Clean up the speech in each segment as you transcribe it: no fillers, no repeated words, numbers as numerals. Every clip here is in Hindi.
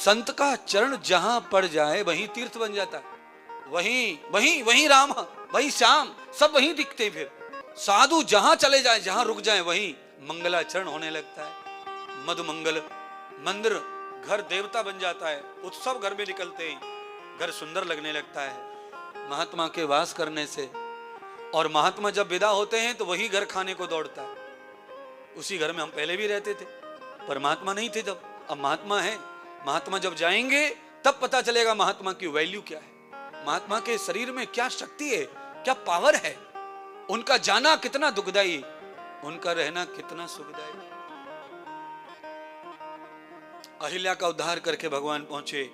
संत का चरण जहां पड़ जाए वहीं तीर्थ बन जाता है। वहीं वहीं वहीं राम, वहीं श्याम, सब वहीं दिखते। फिर साधु जहां चले जाए, जहां रुक जाए, वहीं मंगलाचरण होने लगता है। मधु मंगल मंदिर, घर देवता बन जाता है। उत्सव घर में निकलते हैं, घर सुंदर लगने लगता है महात्मा के वास करने से। और महात्मा जब विदा होते हैं तो वही घर खाने को दौड़ता है। उसी घर में हम पहले भी रहते थे, पर महात्मा नहीं थे तब, अब महात्मा है। महात्मा जब जाएंगे तब पता चलेगा महात्मा की वैल्यू क्या है, महात्मा के शरीर में क्या शक्ति है, क्या पावर है, उनका जाना कितना दुखदाई, उनका रहना कितना सुखदाई। अहिल्या का उद्धार करके भगवान पहुंचे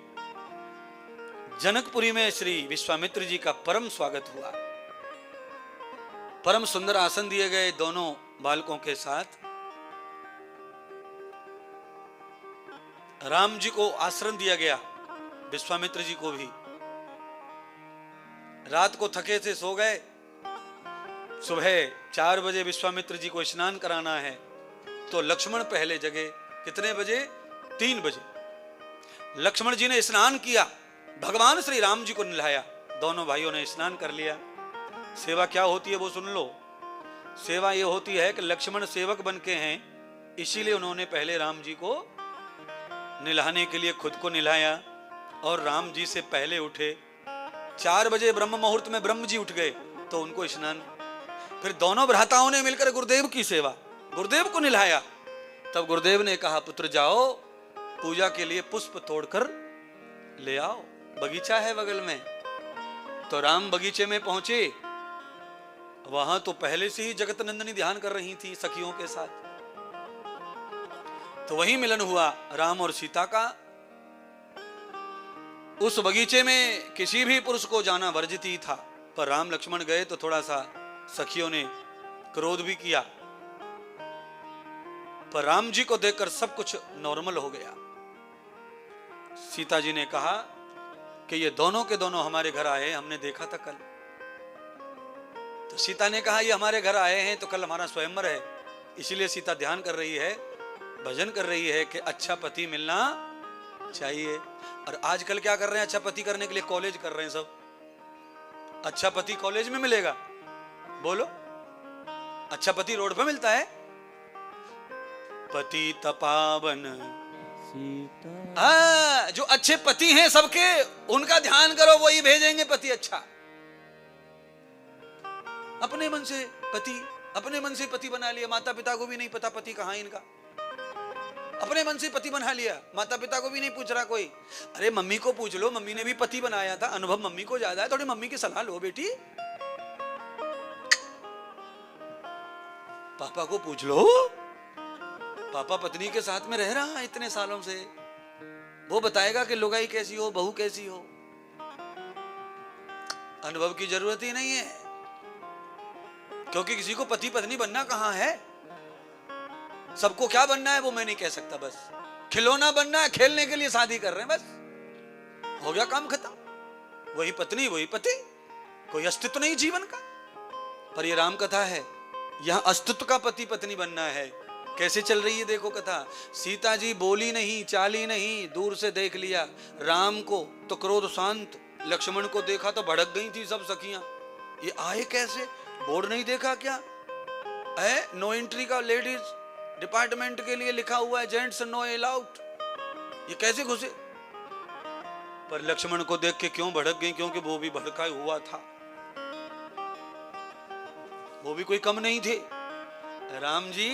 जनकपुरी में। श्री विश्वामित्र जी का परम स्वागत हुआ, परम सुंदर आसन दिए गए दोनों बालकों के साथ। राम जी को आश्रम दिया गया, विश्वामित्र जी को भी। रात को थके से सो गए, सुबह 4 बजे विश्वामित्र जी को स्नान कराना है, तो लक्ष्मण पहले जगे। कितने बजे? 3 बजे। लक्ष्मण जी ने स्नान किया, भगवान श्री राम जी को नहलाया। दोनों भाइयों ने स्नान कर लिया। सेवा क्या होती है वो सुन लो। सेवा ये होती है कि लक्ष्मण सेवक बन के हैं, इसीलिए उन्होंने पहले राम जी को नहलाने के लिए खुद को नहलाया और राम जी से पहले उठे। 4 बजे ब्रह्म मुहूर्त में ब्रह्म जी उठ गए तो उनको स्नान। फिर दोनों भ्राताओं ने मिलकर गुरुदेव की सेवा, गुरुदेव को नहलाया। तब गुरुदेव ने कहा, पुत्र जाओ पूजा के लिए पुष्प तोड़कर ले आओ, बगीचा है बगल में। तो राम बगीचे में पहुंचे। वहां तो पहले से ही जगत नंदिनी ध्यान कर रही थी सखियों के साथ। तो वही मिलन हुआ राम और सीता का। उस बगीचे में किसी भी पुरुष को जाना वर्जित ही था, पर राम लक्ष्मण गए तो थोड़ा सा सखियों ने क्रोध भी किया, पर राम जी को देखकर सब कुछ नॉर्मल हो गया। सीता जी ने कहा कि ये दोनों के दोनों हमारे घर आए, हमने देखा था कल। तो सीता ने कहा, ये हमारे घर आए हैं तो कल हमारा स्वयंवर है, इसीलिए सीता ध्यान कर रही है, भजन कर रही है कि अच्छा पति मिलना चाहिए। और आजकल क्या कर रहे हैं, अच्छा पति करने के लिए कॉलेज कर रहे हैं सब। अच्छा पति कॉलेज में मिलेगा? बोलो, अच्छा पति रोड पे मिलता है? पति तपावन सीता। जो अच्छे पति हैं सबके, उनका ध्यान करो, वही भेजेंगे पति अच्छा। अपने मन से पति, अपने मन से पति बना लिया, माता पिता को भी नहीं पता पति कहां है इनका। अपने मन से पति बना लिया, माता पिता को भी नहीं पूछ रहा कोई। अरे मम्मी को पूछ लो, मम्मी ने भी पति बनाया था, अनुभव मम्मी को ज्यादा है, थोड़ी मम्मी की सलाह लो बेटी। पापा को पूछ लो, पापा पत्नी के साथ में रह रहा है इतने सालों से, वो बताएगा कि लुगाई कैसी हो, बहू कैसी हो। अनुभव की जरूरत ही नहीं है, क्योंकि किसी को पति पत्नी बनना कहां है। सबको क्या बनना है वो मैं नहीं कह सकता, बस खिलौना बनना है, खेलने के लिए शादी कर रहे हैं, बस हो गया काम खत्म। वही पत्नी वही पति, कोई अस्तित्व नहीं जीवन का। पर ये राम कथा है, यहां अस्तित्व का पति पत्नी बनना है। कैसे चल रही है देखो कथा। सीता जी बोली नहीं, चाली नहीं, दूर से देख लिया राम को तो क्रोध शांत, लक्ष्मण को देखा तो भड़क गई थी सब सखियां। ये आए कैसे, बोर्ड नहीं देखा क्या है? नो एंट्री का लेडीज डिपार्टमेंट के लिए लिखा हुआ है, जेंट्स नो अलाउड। ये कैसे घुसे? पर लक्ष्मण को देख के क्यों भड़क गई? क्योंकि वो भी भड़का हुआ था, वो भी कोई कम नहीं थे। राम जी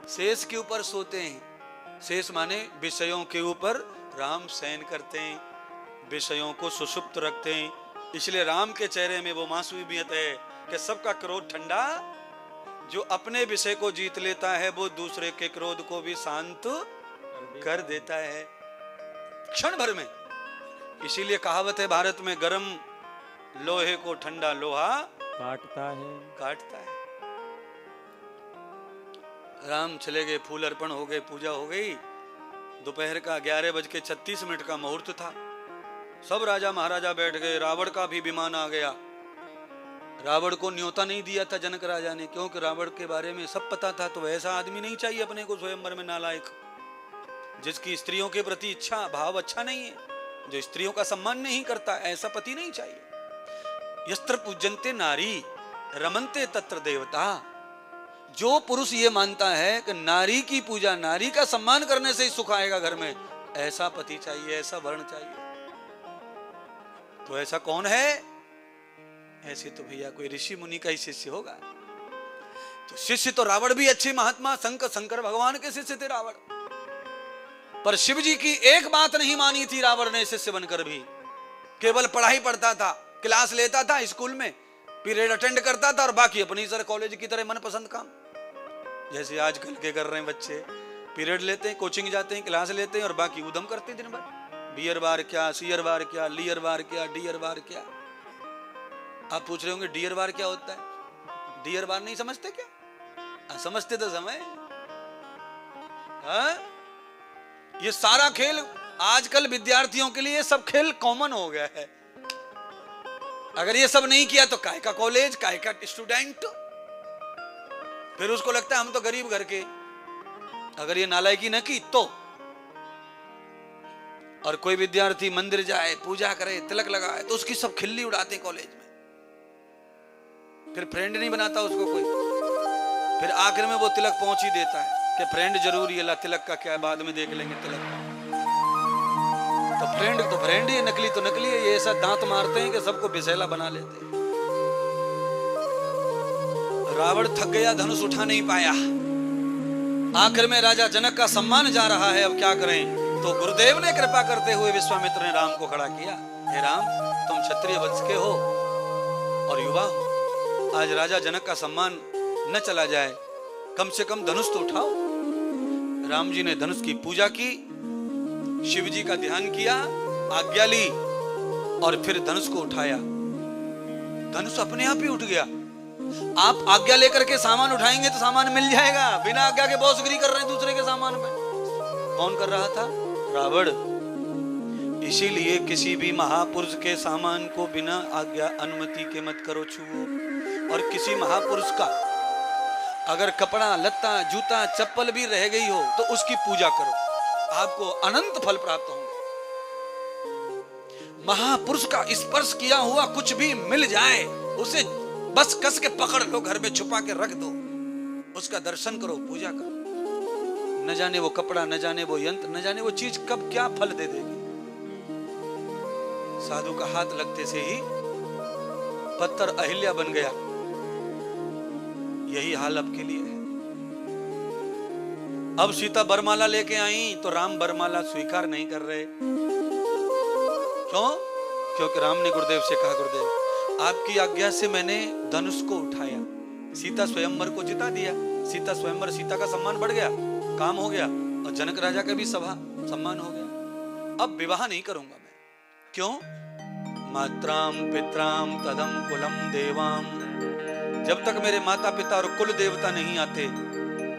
शेष के ऊपर सोते हैं, शेष माने विषयों के ऊपर राम शयन करते हैं, विषयों को सुषुप्त रखते हैं। इसलिए राम के चेहरे में वो मासूमियत है कि सबका क्रोध ठंडा। जो अपने विषय को जीत लेता है वो दूसरे के क्रोध को भी शांत कर देता है क्षण भर में। इसीलिए कहावत है भारत में, गरम लोहे को ठंडा लोहा काटता है। राम चले गए, फूल अर्पण हो गए, पूजा हो गई। दोपहर का 11:36 का मुहूर्त था। सब राजा महाराजा बैठ गए, रावण का भी विमान आ गया। रावण को न्योता नहीं दिया था जनक राजा ने, क्योंकि रावण के बारे में सब पता था, तो ऐसा आदमी नहीं चाहिए अपने को स्वयंवर में नालायक। जिसकी स्त्रियों के प्रति इच्छा भाव अच्छा नहीं है, जो स्त्रियों का सम्मान नहीं करता, ऐसा पति नहीं चाहिए। यस्त्र पूजन्ते नारी रमन्ते तत्र देवता। जो पुरुष ये मानता है कि नारी की पूजा, नारी का सम्मान करने से ही सुख आएगा घर में, ऐसा पति चाहिए, ऐसा वर्ण चाहिए। तो ऐसा कौन है? ऐसे तो भैया कोई ऋषि मुनि का ही शिष्य होगा। तो शिष्य तो रावण भी अच्छे महात्मा शंकर भगवान के शिष्य थे रावण, पर शिव जी की एक बात नहीं मानी थी रावण ने शिष्य बनकर भी। केवल पढ़ाई पढ़ता था, क्लास लेता था, स्कूल में पीरियड अटेंड करता था और बाकी अपनी सर कॉलेज की तरह मनपसंद काम, जैसे आजकल के कर रहे हैं बच्चे। पीरियड लेते हैं, कोचिंग जाते हैं, क्लास लेते हैं और बाकी उधम करते हैं दिन भर। बियर बार क्या, सीयर बार क्या, लियर बार क्या, डियर बार क्या। आप पूछ रहे होंगे डियर बार क्या होता है? डियर बार नहीं समझते क्या? समझते तो समय। ये सारा खेल आजकल विद्यार्थियों के लिए सब खेल कॉमन हो गया है। अगर ये सब नहीं किया तो काय का कॉलेज, काय का स्टूडेंट। फिर उसको लगता है हम तो गरीब घर के। अगर ये नालायकी न की तो। और कोई विद्यार्थी मंदिर जाए, पूजा करे, तिलक लगाए तो उसकी सब खिल्ली उड़ाते कॉलेज में। फिर फ्रेंड नहीं बनाता उसको कोई। फिर आखिर में वो तिलक पहुंच ही देता है कि फ्रेंड जरूरी है, तिलक का क्या है, बाद में देख लेंगे तिलक का। तो फ्रेंड ही, नकली तो नकली है। ये ऐसा दांत मारते हैं कि सबको बिसेला बना लेते हैं। रावण थक गया, धनुष उठा नहीं पाया। आखिर में राजा जनक का सम्मान जा रहा है, अब क्या करें? तो गुरुदेव ने कृपा करते हुए विश्वामित्र ने राम को खड़ा किया। हे राम, तुम क्षत्रिय वंश के हो और युवा हो, आज राजा जनक का सम्मान न चला जाए, कम से कम धनुष तो उठाओ। राम जी ने धनुष की पूजा की, शिव जी का ध्यान किया, आज्ञा ली और फिर धनुष को उठाया। धनुष अपने आप ही उठ गया। आप आज्ञा लेकर के सामान उठाएंगे तो सामान मिल जाएगा। बिना आज्ञा के बॉसगिरी कर रहे हैं दूसरे के सामान पे। कौन कर रहा था? रावण। इसीलिए किसी भी महापुरुष के सामान को बिना आज्ञा अनुमति के मत करो छुओ। और किसी महापुरुष का अगर कपड़ा, लत्ता, जूता, चप्पल भी रह गई हो तो उसकी पूजा करो, आपको अनंत फल प्राप्त होंगे। महापुरुष का स्पर्श किया हुआ कुछ भी मिल जाए, उसे बस कस के पकड़ लो, घर में छुपा के रख दो, उसका दर्शन करो, पूजा करो। न जाने वो कपड़ा, न जाने वो यंत्र, न जाने वो चीज कब क्या फल दे देगी। साधु का हाथ लगते से ही पत्थर अहिल्या बन गया। यही हाल अब के लिए है। अब सीता बरमाला लेके आई तो राम बरमाला स्वीकार नहीं कर रहे। क्यों? क्योंकि राम ने गुरुदेव से कहा, गुरुदेव आपकी आज्ञा से मैंने धनुष को उठाया, सीता स्वयंवर को जिता दिया। सीता स्वयंवर, सीता का सम्मान बढ़ गया, काम हो गया, और जनक राजा का भी सभा सम्मान हो गया। अब विवाह नहीं करूंगा मैं। क्यों? मात्राम पित्राम तदम कुलम देवाम। जब तक मेरे माता पिता और कुल देवता नहीं आते,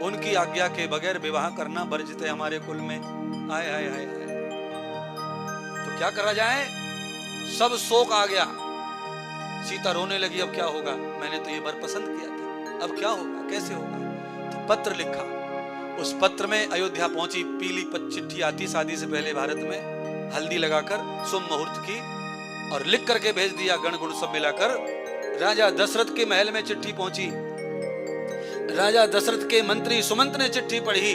उनकी आज्ञा के बगैर विवाह करना वर्जित है हमारे कुल में। आए आए आए आए। तो क्या करा जाए? सब शोक आ गया। सीता रोने लगी, अब क्या होगा? मैंने तो ये वर पसंद किया था, अब क्या होगा, कैसे होगा? तो पत्र लिखा। उस पत्र में अयोध्या पहुंची पीली चिट्ठी आती शादी से पहले भारत में, हल्दी लगाकर शुभ मुहूर्त की, और लिख करके भेज दिया गण गुण सब मिलाकर। राजा दशरथ के महल में चिट्ठी पहुंची। राजा दशरथ के मंत्री सुमंत ने चिट्ठी पढ़ी,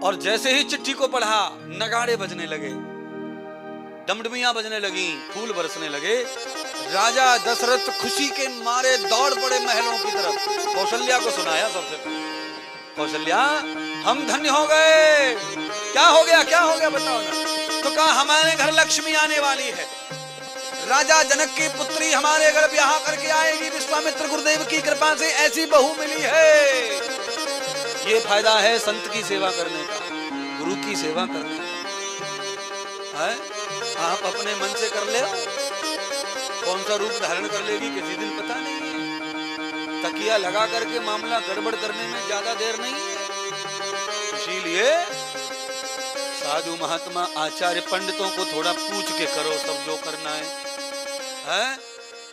और जैसे ही चिट्ठी को पढ़ा नगाड़े बजने लगे, डमडमियां बजने लगी, फूल बरसने लगे। राजा दशरथ खुशी के मारे दौड़ पड़े महलों की तरफ। कौशल्या को सुनाया सबसे पहले, कौशल्या हम धन्य हो गए। क्या हो गया, क्या हो गया बताओ ना। तो कहा हमारे घर लक्ष्मी आने वाली है, राजा जनक की पुत्री हमारे घर ब्याह करके आएगी। विश्वामित्र गुरुदेव की कृपा से ऐसी बहू मिली है। ये फायदा है संत की सेवा करने का, गुरु की सेवा करने का है। आप अपने मन से कर ले, कौन सा रूप धारण कर लेगी किसी दिन पता नहीं है। तकिया लगा करके मामला गड़बड़ करने में ज्यादा देर नहीं है। इसीलिए साधु महात्मा आचार्य पंडितों को थोड़ा पूछ के करो सब जो करना है।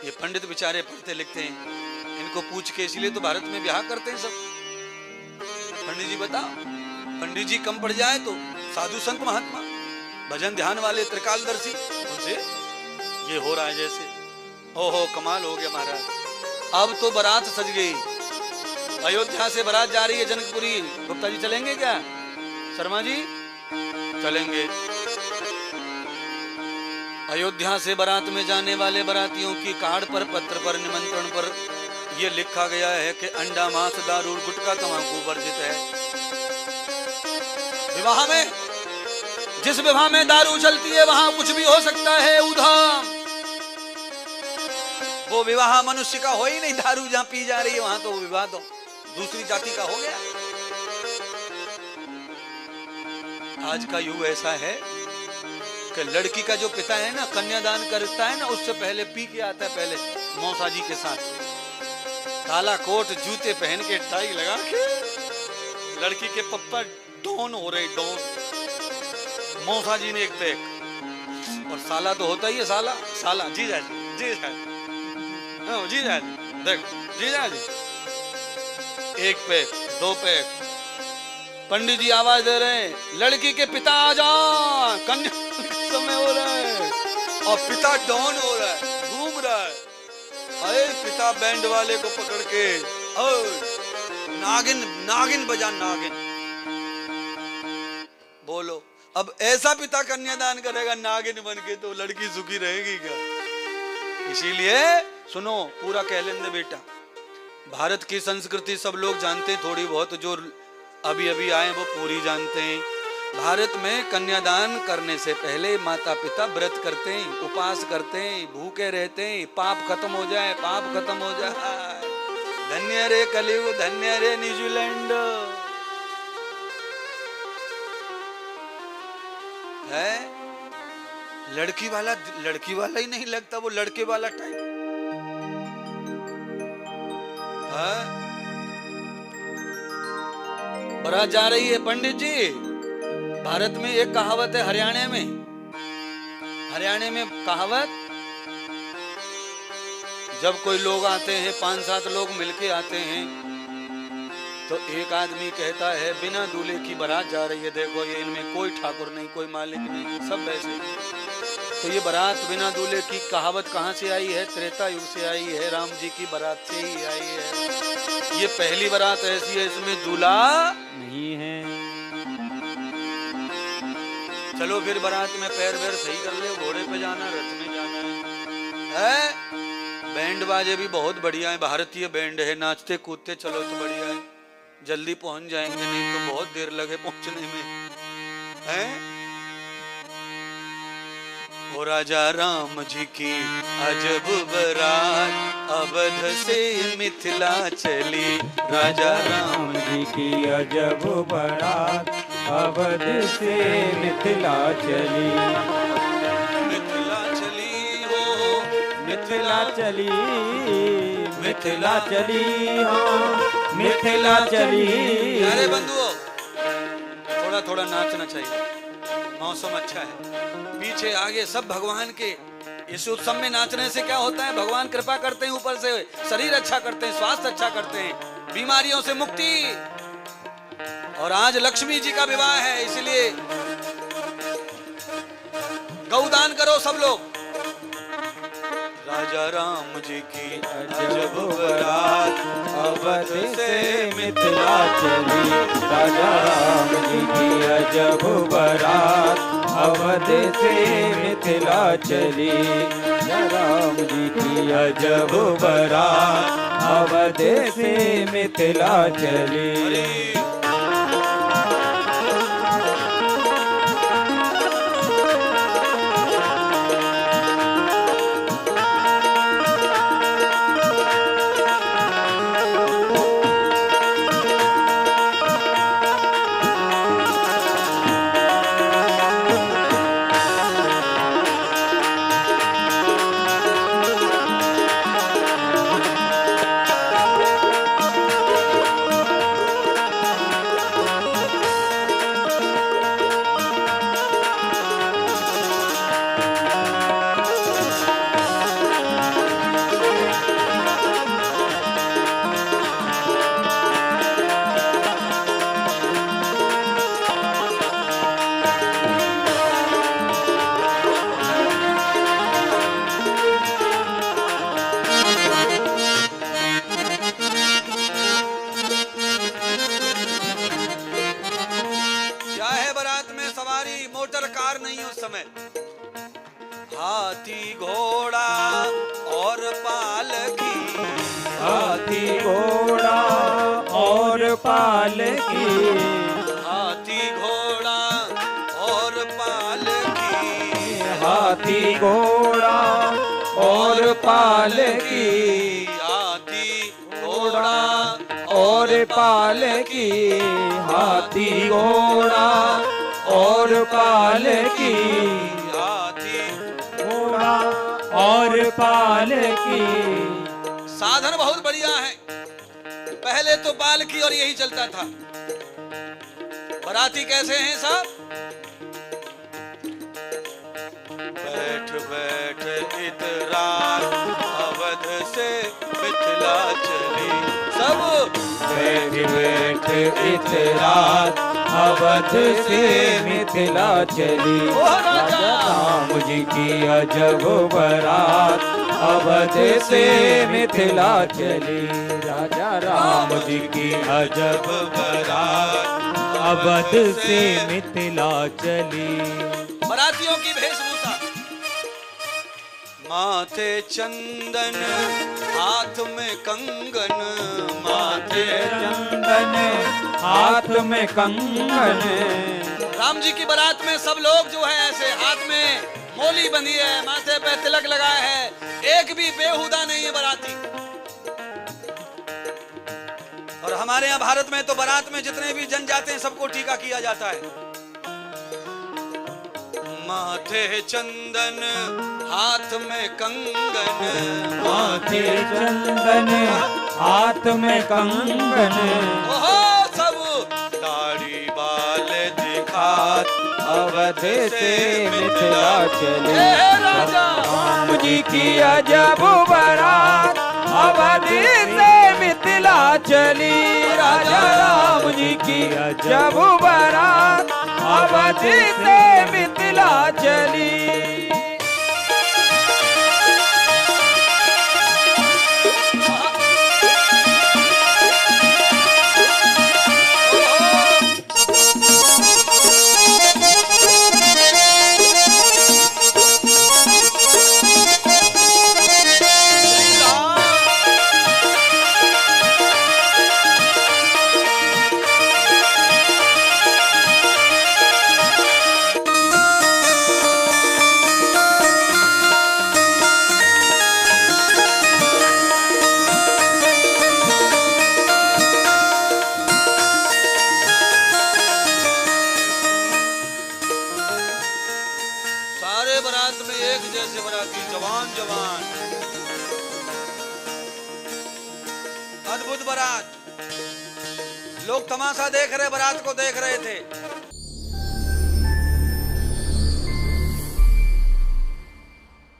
ये पंडित बेचारे पढ़ते लिखते हैं, इनको पूछ के, इसलिए तो भारत में ब्याह करते हैं सब। पंडित जी बताओ, पंडित जी कम पड़ जाए तो साधु संत महात्मा, भजन ध्यान वाले, त्रिकालदर्शी, उनसे ये हो रहा है जैसे। ओहो कमाल हो गया महाराज। अब तो बारात सज गई, अयोध्या से बारात जा रही है जनकपुरी। गुप्ता जी चलेंगे क्या? शर्मा जी चलेंगे। अयोध्या से बारात में जाने वाले बारातियों की कार्ड पर, पत्र पर, निमंत्रण पर यह लिखा गया है कि अंडा, मांस, दारू, गुटखा, तंबाकू वर्जित है। विवाह में, जिस विवाह में दारू चलती है वहां कुछ भी हो सकता है। उधम वो विवाह मनुष्य का हो ही नहीं। दारू जहां पी जा रही है वहां तो वो विवाह तो दूसरी जाति का हो गया। आज का युग ऐसा है कि लड़की का जो पिता है ना, कन्यादान करता है ना, उससे पहले पी के आता है। पहले मौसा जी के साथ काला कोट, जूते पहन के, टाई लगा के, लड़की के पप्पा डॉन हो रहे, डॉन। मौसा जी ने एक पैक, और साला तो होता ही है, साला साला जीजा जी, जीजा जी, जीजा जी, देख जीजा जी, एक पैक, दो पैक। पंडित जी आवाज दे रहे हैं, लड़की के पिता आ जा, कन्या समय हो रहा है। और पिता डॉन हो रहा है, घूम रहा है। अरे पिता बैंड वाले को पकड़ के, नागिन नागिन बजा, नागिन। बोलो अब ऐसा पिता कन्यादान करेगा नागिन बन के, तो लड़की सुखी रहेगी क्या? इसीलिए सुनो, पूरा कह लेंगे बेटा। भारत की संस्कृति सब लोग जानते हैं, थोड़ी बहुत जो अभी अभी आए वो पूरी जानते हैं। भारत में कन्यादान करने से पहले माता पिता व्रत करते हैं, उपवास करते हैं, भूखे रहते हैं, पाप खत्म हो जाए, पाप खत्म हो जाए। धन्य रे कलियुग, धन्य रे न्यूजीलैंड है। लड़की वाला ही नहीं लगता, वो लड़के वाला टाइप है। बारात जा रही है पंडित जी। भारत में एक कहावत है, हरियाणा में कहावत, जब कोई लोग आते हैं, 5-7 लोग मिलके आते हैं, तो एक आदमी कहता है बिना दूल्हे की बारात जा रही है, देखो ये इनमें कोई ठाकुर नहीं, कोई मालिक नहीं, सब वैसे। तो ये बारात बिना दूल्हे की कहावत कहाँ से आई है? त्रेता युग से आई है, राम जी की बारात से ही आई है। ये पहली बारात ऐसी है इसमें दूल्हा नहीं है। चलो फिर बारात में पैर वैर सही कर ले, घोड़े पे जाना, रथ में जाना है। बैंड बाजे भी बहुत बढ़िया है, भारतीय बैंड है, नाचते कूदते चलो तो बढ़िया है, जल्दी पहुंच जाएंगे, नहीं तो बहुत देर लगे पहुंचने में है। ओ राजा राम जी की अजब बारात अवध से मिथिला चली, राजा राम जी की अजब बारात अवध से मिथिला चली। मिथिला चली हो, मिथिला चली, मिथिला चली हो, मिथिला चली। अरे बंधुओं, थोड़ा थोड़ा नाचना चाहिए, मौसम अच्छा है। पीछे आगे सब भगवान के इस उत्सव में नाचने से क्या होता है? भगवान कृपा करते हैं, ऊपर से शरीर अच्छा करते हैं, स्वास्थ्य अच्छा करते हैं, बीमारियों से मुक्ति। और आज लक्ष्मी जी का विवाह है, इसलिए गौदान करो सब लोग। राजा राम जी की अजब बारात अवध से मिथिला चली, राजा राम जी की अजब बारात अवध से मिथिला चली, राम जी की अजब बारात अवध से मिथिला चली। समय। हाथी घोड़ा और पालकी, हाथी घोड़ा और पालकी, हाथी घोड़ा और पालकी, हाथी घोड़ा और पालकी, हाथी घोड़ा और पालकी, हाथी घोड़ा और पालकी, हाथी घोड़ा और पालकी। साधन बहुत बढ़िया है। पहले तो पालकी और यही चलता था। बराती कैसे हैं साहब? बैठ बैठ इतरार अवध से मिथिला चली, सब बैठ बैठ इतरात अवध से मिथिला चली। राजा राम जी की अजब बारात अवध से मिथिला चली। राजा राम जी की अजब बारात अवध से मिथिला चली। बरातियों की वेशभूषा, माथे चंदन हाथ में कंगन, माथे चंदन हाथ में कंगन। राम जी की बारात में सब लोग जो है ऐसे हाथ में मोली बंधी है, माथे पे तिलक लगाया है, एक भी बेहुदा नहीं है बराती। और हमारे यहाँ भारत में तो बारात में जितने भी जन जाते हैं सबको टीका किया जाता है। माथे चंदन हाथ में कंगन, माथे चंदन हाथ में कंगन। ओहो सब दाढ़ी बाल दिखात अवध से मिथिला चली। हे राजा राम जी की अजब बारात अवध से मिथिला चली। राजा राम जी की अजब बारात अवध से मिथिला चली। सारे बारात में एक जैसे बराती, जवान जवान, अद्भुत बारात। लोग तमाशा देख रहे, बारात को देख रहे थे।